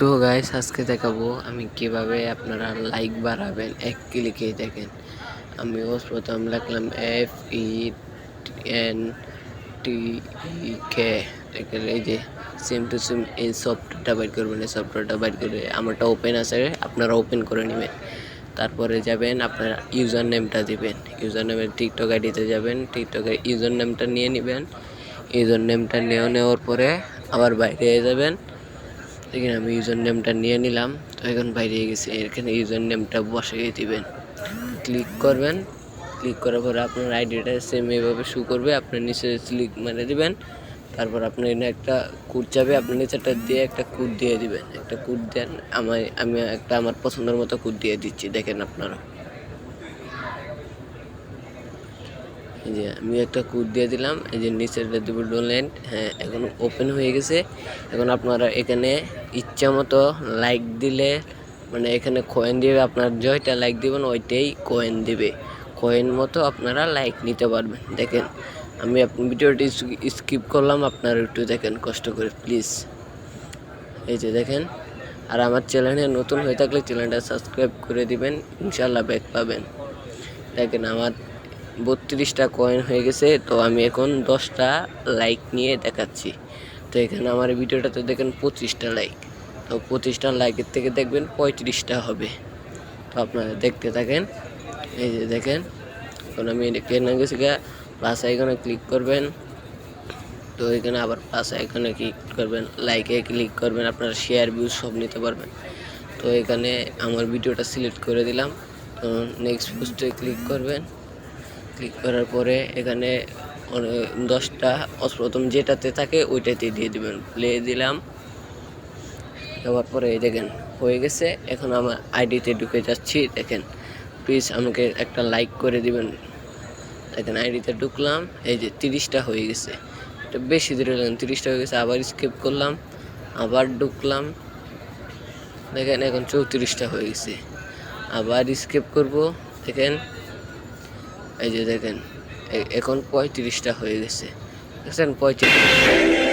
তো গাইস আজকে দেখাবো আমি কিভাবে আপনারা লাইক বাড়াবেন এক ক্লিকে। দেখেন আমি প্রথম লিখলাম FENTEK। দেখেন এই যে সেম টু সেম এই সফটওয়্যারটা বাইর করবেন। এই সফটওয়্যারটা বাইর করে আমারটা ওপেন আছে, আপনারা ওপেন করে নেবেন। তারপরে যাবেন আপনার ইউজার নেমটা দিবেন। ইউজার নেমের টিকটক আইডিতে যাবেন, টিকটকের ইউজার নেমটা নিয়ে নেবেন। ইউজার নেমটা নেওয়ার পরে আবার বাইরে যাবেন। এখানে আমি ইউজার নেমটা নিয়ে নিলাম, তো এখন বাইরে গেছে। এখানে ইউজার নেমটা বসিয়ে দিবেন, ক্লিক করবেন। ক্লিক করার পরে আপনার আইডিটা সেম এইভাবে শো করবে। আপনার নিচে ক্লিক মেরে দিবেন, তারপর আপনার এখানে একটা কোড যাবে, আপনি নিচেটা দিয়ে একটা কোড দিয়ে দিবেন। একটা কোড দেন, আমি একটা আমার পছন্দের মতো কোড দিয়ে দিচ্ছি। দেখেন আপনারা এই যে আমি একটা কোড দিয়ে দিলাম। এই যে নিচেরটা দেবো ডোনেট। হ্যাঁ, এখন ওপেন হয়ে গেছে। এখন আপনারা এখানে ইচ্ছা মতো লাইক দিলে, মানে এখানে কয়েন দিবে, আপনার জয়টা লাইক দিবেন ওইটাই কয়েন দিবে। কয়েন মতো আপনারা লাইক নিতে পারবেন। দেখেন আমি আপনার ভিডিওটি স্কিপ করলাম, আপনারা একটু দেখেন কষ্ট করে প্লিজ। এই যে দেখেন, আর আমার চ্যানেলে নতুন হয়ে থাকলে চ্যানেলটা সাবস্ক্রাইব করে দিবেন, ইনশাল্লাহ ব্যাক পাবেন। দেখেন আমার 32টা কয়েন হয়ে গেছে। তো আমি এখন 10টা লাইক নিয়ে দেখাচ্ছি। তো এখানে আমার ভিডিওটাতে দেখেন 25টা লাইক। তো 25টা লাইকের থেকে দেখবেন 35টা হবে। তো আপনারা দেখতে থাকেন। এই যে দেখেন, এখন আমি এখানে গেছি গা, প্লাস আইকনে ক্লিক করবেন। তো এখানে আবার প্লাস আইকনে ক্লিক করবেন, লাইকে ক্লিক করবেন, আপনারা শেয়ার ভিউজ সব নিতে পারবেন। তো এখানে আমার ভিডিওটা সিলেক্ট করে দিলাম। তো নেক্সট পোস্টে ক্লিক করবেন। ক্লিক করার পরে এখানে 10টা প্রথম যেটাতে থাকে ওইটাতে দিয়ে দিবেন, প্লে দিলাম। দেওয়ার পরে দেখেন হয়ে গেছে। এখন আমার আইডিতে ঢুকে যাচ্ছি। দেখেন প্লিজ আমাকে একটা লাইক করে দিবেন। দেখেন আইডিতে ঢুকলাম, এই যে 30টা হয়ে গেছে। এটা বেশি দূরে লাগেন, 30টা হয়ে গেছে। আবার স্কিপ করলাম, আবার ঢুকলাম। দেখেন এখন 34টা হয়ে গেছে। আবার স্কিপ করব। দেখেন এই যে দেখেন এখন 35টা হয়ে গেছে। দেখছেন 35।